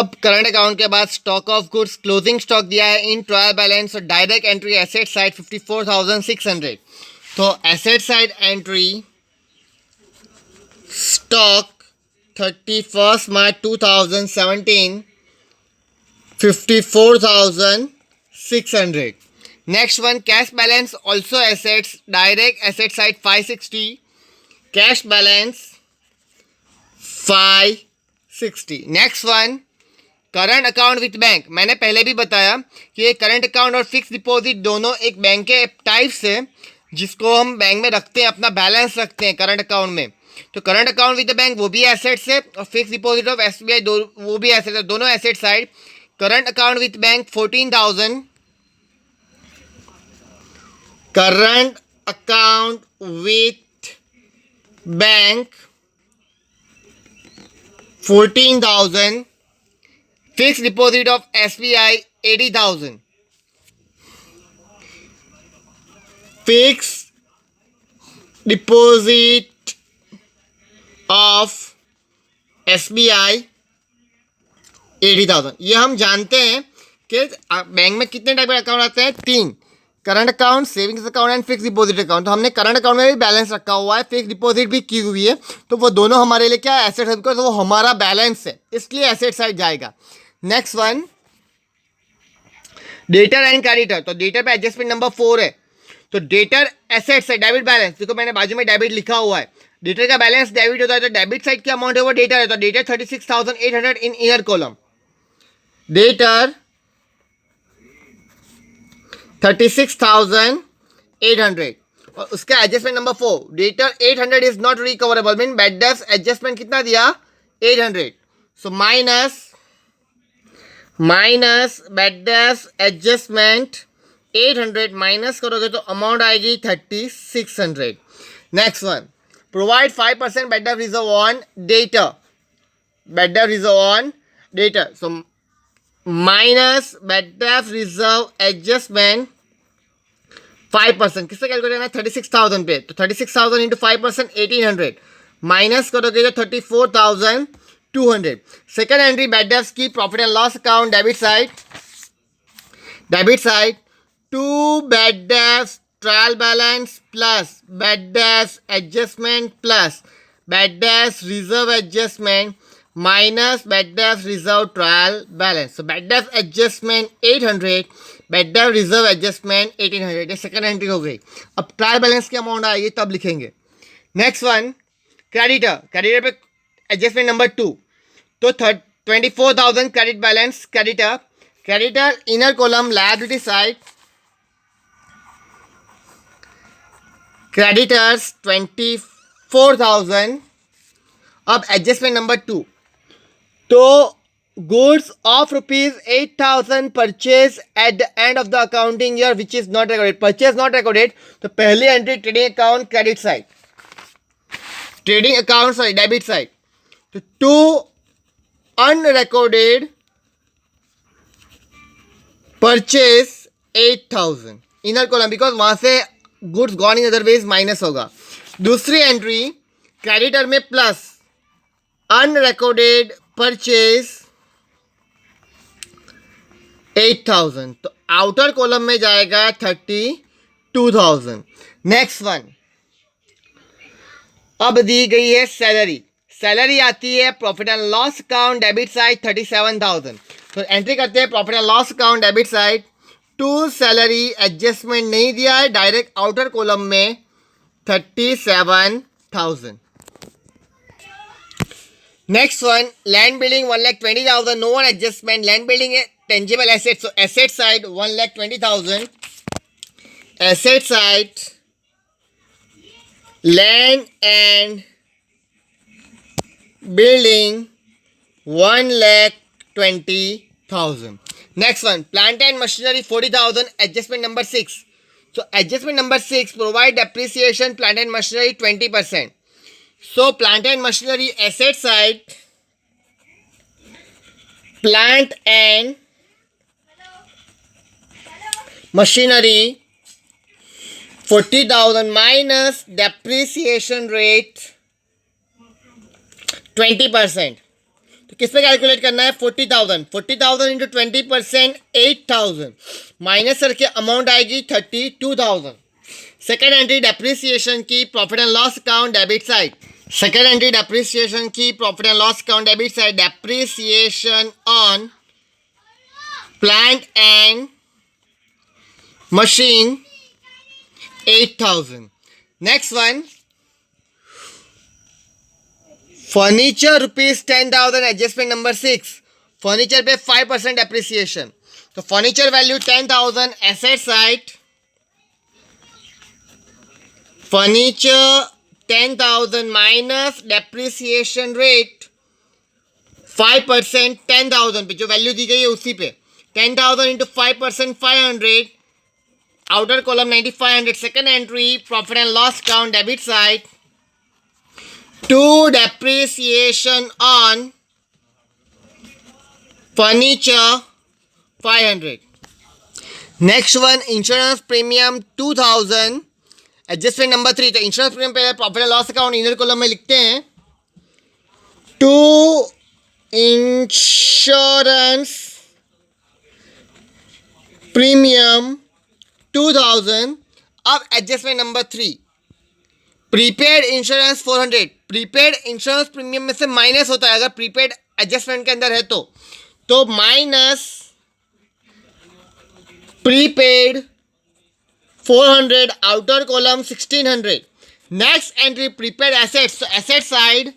अब current account के बाद stock of goods closing stock दिया है इन ट्रायल बैलेंस और डायरेक्ट एंट्री एसेट साइड 54,600। तो asset side entry stock 31st March 2017 54,600. Next one, cash balance also assets, direct asset side 560, cash balance 560. Next one, current account with bank. मैंने पहले भी बताया कि ये करंट अकाउंट और fix deposit दोनों एक बैंक के टाइप्स है जिसको हम बैंक में रखते हैं, अपना बैलेंस रखते हैं करंट अकाउंट में। तो current account with the bank वो भी एसेट्स है और फिक्स डिपॉजिट ऑफ एसबीआई वो भी एसेट्स है, दोनों asset side. Current account with bank 14,000, current account with bank 14,000, fixed deposit of SBI 80,000. Fixed deposit of SBI 80,000. ये हम जानते हैं कि बैंक में कितने टाइप के अकाउंट आते हैं, 3, current account, savings account and fix deposit account. तो हमने करंट अकाउंट में भी बैलेंस रखा हुआ है, फिक्स डिपॉजिट भी की हुई है, तो वो दोनों हमारे लिए क्या एसेट है, तो वो हमारा बैलेंस है, इसलिए एसेट साइड जाएगा। Next one, debtor and creditor. तो डेटर पे एडजस्टमेंट नंबर 4 है, तो डेटर एसेट्स है, डेबिट बैलेंस। देखो मैंने बाजू में डेबिट लिखा हुआ है, डेटर का बैलेंस डेबिट होता है, तो डेबिट साइड की अमाउंट है वो डेटर है, तो डेटर 36,800 इन इनर कॉलम, डेटर 36,800। और उसका adjustment number 4, debtor 800 is not recoverable, mean bad debts adjustment कितना दिया, 800। So minus bad debts adjustment 800 minus करोगे तो अमाउंट आएगी 3600। नेक्स्ट वन, प्रोवाइड 5% बैड डेब्ट रिजर्व ऑन डेटर, बैड डेब्ट reserve on debtor. So minus bad डेब्ट reserve adjustment 5%, किससे calculate करना है, 36,000 पे, तो 36,000 इंटू 5% 1800, माइनस करोगे तो 34,200। सेकेंड एंट्री बैड डेब्ट्स की profit and loss account, debit side 2 bad debts trial balance plus bad debts adjustment plus bad debts reserve adjustment minus bad debts reserve trial balance. So bad debts adjustment 800, bad डेब्ट reserve adjustment 1800, ये second entry हो गई। अब trial balance की amount आएगी तब लिखेंगे। Next one, creditor पे एडजस्टमेंट नंबर 2, तो 24,000 credit balance, creditor inner column liability side, creditors 24,000। अब एडजस्टमेंट नंबर 2, तो goods of ₹8,000 purchase at the end of the accounting year which is not recorded, purchase not recorded, तो पहली entry trading account credit side, trading account sorry debit side, तो 2 unrecorded purchase 8,000 inner column, because वहां से goods gone in otherwise minus होगा। दूसरी entry creditor में plus unrecorded purchase 8,000, तो outer column में जाएगा 32,000। नेक्स्ट वन, अब दी गई है सैलरी आती है profit and loss account debit side 37,000, तो एंट्री करते हैं profit and loss account debit side, to salary adjustment नहीं दिया है, डायरेक्ट आउटर कॉलम में 37,000। Next one, land building 1,20,000, no one adjustment, land building है tangible asset, so asset side 1,20,000, asset side land and building 1,20,000। Next one, plant and machinery 40,000, adjustment number 6, so adjustment number 6, provide depreciation plant and machinery 20%. So plant and machinery asset side, plant and machinery 40,000 minus depreciation rate 20%. तो किस पे calculate करना है? 40,000. 40,000 into 20% 8,000 minus करके amount आएगी 32,000. Second entry depreciation की profit and loss account debit side. Second entry depreciation की profit and loss account debit side. Depreciation on plant and machine 8,000. Next one, furniture rupees 10,000. Adjustment number 6. Furniture पे 5% depreciation. तो furniture value 10,000. Asset side furniture 10,000 minus depreciation rate 5% 10,000 पे जो value दी गई है उसी पे 10,000 into 5% 500. Outer column 9,500. Second entry profit and loss account debit side. To depreciation on furniture 500. Next one, insurance premium 2,000. Adjustment number 3. तो insurance premium पहले profit and loss account inner column में लिखते हैं. To insurance premium 2,000. अब adjustment number 3. Prepaid insurance 400. Prepaid insurance premium में से minus होता है अगर प्रीपेड एडजस्टमेंट के अंदर है तो minus prepaid 400. Outer column 1,600. Next entry prepaid assets. तो asset side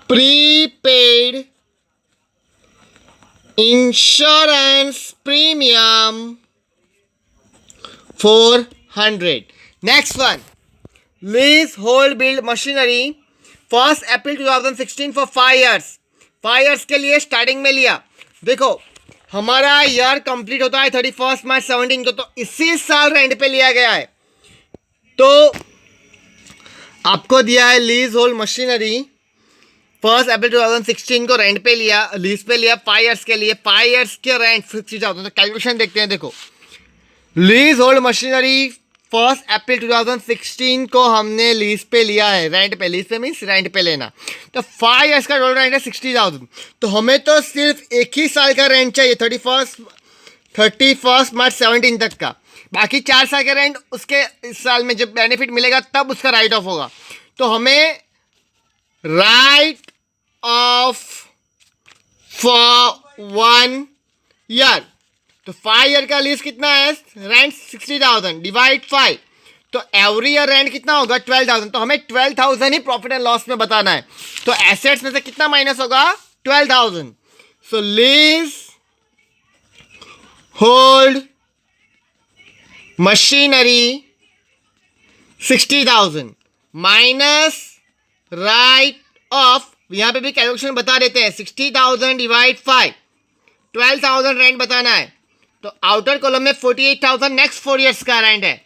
prepaid insurance premium 400. Next one, lease hold build machinery 1st April 2016 for 5 years. 5 years के लिए स्टार्टिंग में लिया. देखो हमारा ईयर कंप्लीट होता है 31 मार्च 17 को, तो इसी साल रेंट पे लिया गया है. तो आपको दिया है lease hold machinery 1st April 2016 को रेंट पे लिया, लीज पे लिया 5 years के लिए. 5 years के रेंट 60,000. तो कैलकुलेशन देखते हैं. देखो lease hold machinery 1st April 2016 को हमने लीज पे लिया है, रेंट पे. लीज पे मीन्स रेंट पे लेना. तो 5 years का टोटल रेंट है 60,000. तो हमें तो सिर्फ एक ही साल का रेंट चाहिए 31 मार्च 17 तक का. बाकी 4 साल का रेंट उसके इस साल में जब बेनिफिट मिलेगा तब उसका राइट ऑफ होगा. तो हमें राइट ऑफ फॉर 1 ईयर. तो 5 ईयर का लीज कितना है? Rent 60,000 divide 5. तो एवरी ईयर रेंट कितना होगा? 12,000. तो हमें 12,000 ही प्रॉफिट एंड लॉस में बताना है. तो एसेट्स में से कितना माइनस होगा? 12,000. So leasehold machinery 60,000 minus write off. यहां पे भी कैलकुलेशन बता देते हैं. 60,000 डिवाइड 5. 12,000 रेंट बताना है. तो आउटर कॉलम में 48,000 नेक्स्ट 4 ईयर्स का रेंट है.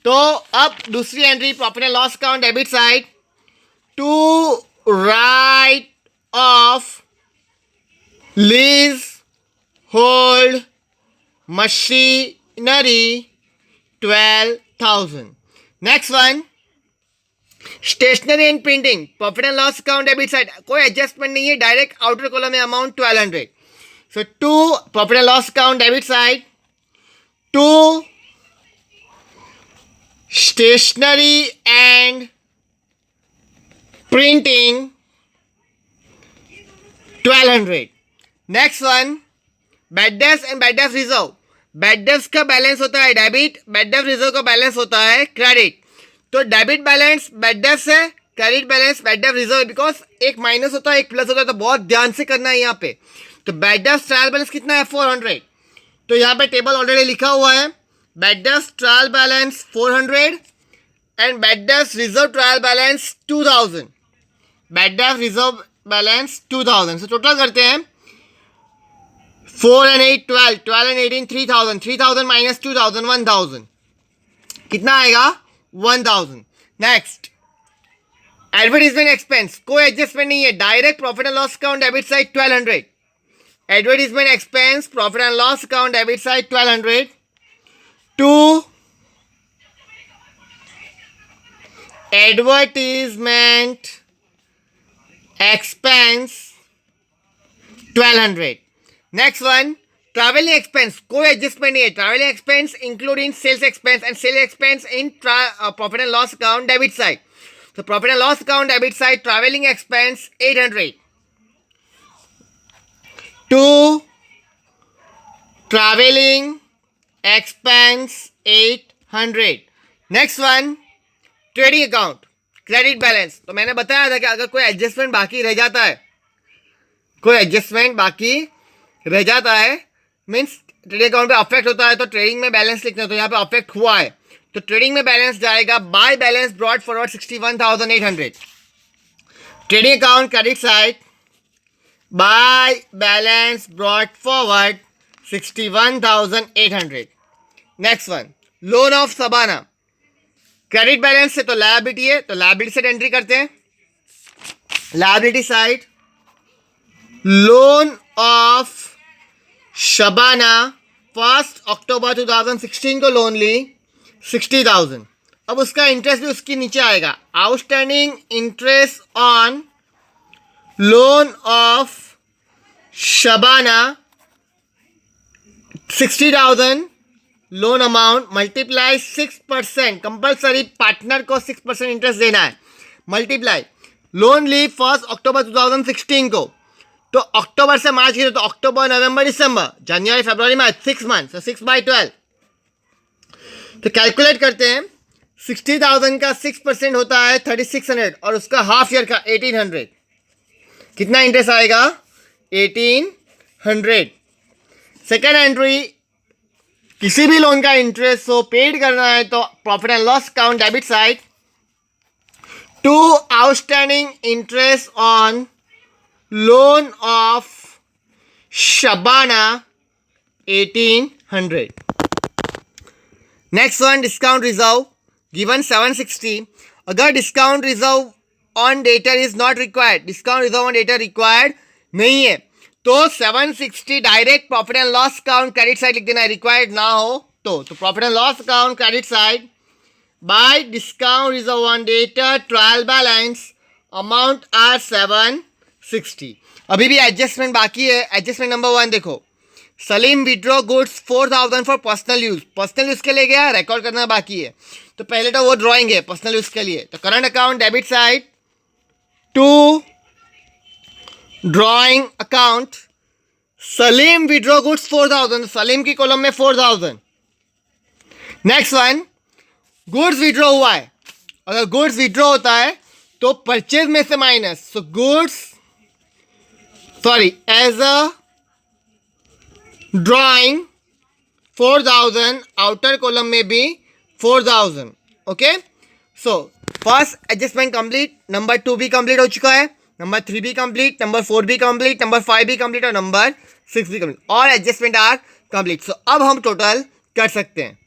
तो अब दूसरी entry profit and loss account debit side. To write off leasehold machinery 12,000. Next one, stationery and printing profit and loss account debit side. कोई एडजस्टमेंट नहीं है, डायरेक्ट आउटर कॉलम में amount 1,200. So to profit and loss account debit side, to stationery and printing 1,200. Next one, bad debts and bad debts reserve. Bad debts का balance होता है debit, bad debt reserve का balance होता है credit. तो debit balance bad debts है, credit balance bad debt reserve. Because एक minus होता है एक प्लस होता है, तो बहुत ध्यान से करना है यहाँ पे. तो बैड डेब्ट्स ट्रायल बैलेंस कितना है? 400. तो यहाँ पे टेबल ऑलरेडी लिखा हुआ है. Bad debts trial balance 400 and bad debts reserve trial balance 2,000. Bad debts reserve balance 2,000. So total करते हैं 4 and 8 12, 12 and 18 3,000. 3,000 माइनस 2,000 1,000. कितना आएगा? 1,000. Next advertisement expense. कोई एडजस्टमेंट नहीं है, direct profit and loss account debit side 1,200. Advertisement expense profit and loss account debit side 1,200. To advertisement expense 1200. Next one, travelling expense, कोई adjustment नहीं है. Travelling expense including sales expense and sales expense in profit and loss account debit side. तो profit and loss account debit side travelling expense 800. To travelling expense 800. Next one, trading account credit balance. तो मैंने बताया था कि अगर कोई adjustment बाकी रह जाता है, कोई एडजस्टमेंट बाकी रह जाता है मीन्स ट्रेडिंग अकाउंट पे अफेक्ट होता है, तो ट्रेडिंग में बैलेंस लिखना है. तो यहाँ पे अफेक्ट हुआ है तो ट्रेडिंग में बैलेंस जाएगा by balance brought forward 61,800. Trading account credit side by balance brought forward 61,800. Next one, loan of Shabana. Credit balance से तो लायबिलिटी है, तो लायबिलिटी साइड एंट्री करते हैं. Liability side loan of Shabana 1 अक्टूबर 2016 को लोन ली 60,000. अब उसका इंटरेस्ट भी उसके नीचे आएगा. Outstanding interest on loan of Shabana 60,000 loan amount multiply 6%. Compulsory partner को 6% इंटरेस्ट देना है. मल्टीप्लाई लोन ली 1 अक्टूबर 2016 को, तो अक्टूबर से मार्च की, तो अक्टूबर नवंबर दिसंबर जनवरी फरवरी मार्च 6 मंथ, तो 6/12. तो कैलकुलेट करते हैं. 60,000 का 6% होता है 3600 और उसका हाफ ईयर का 1800. कितना इंटरेस्ट आएगा? 1800. सेकेंड एंट्री, किसी भी लोन का इंटरेस्ट हो पेड करना है तो profit and loss account debit side to outstanding interest on loan of Shabana 1800. Next one, discount reserve given 760. अगर discount reserve on debtor is not required, discount reserve on debtor required नहीं है, तो 760 direct profit and loss account credit side लिख देना है. Required ना हो तो profit and loss account credit side by discount reserve on debtor trial balance amount are 760. अभी भी एडजस्टमेंट बाकी है. एडजस्टमेंट नंबर 1 देखो, Salim withdraw goods 4,000 for personal use. Personal use के लिए गया, रिकॉर्ड करना बाकी है, तो पहले तो वो ड्रॉइंग है पर्सनल यूज के लिए. तो current account debit side to drawing account Salim withdraw goods 4,000, Salim की कॉलम में 4,000. नेक्स्ट वन, गुड्स विड्रॉ हुआ है. अगर गुड्स विड्रॉ होता है तो परचेज में से minus, so goods as a drawing 4,000, outer column में भी 4,000. Okay, so first adjustment complete, number 2 भी कंप्लीट हो चुका है, नंबर 3 भी कंप्लीट, नंबर 4 भी कंप्लीट, नंबर 5 भी कंप्लीट और नंबर 6 भी कंप्लीट. और एडजस्टमेंट आर कंप्लीट. सो अब हम टोटल कर सकते हैं.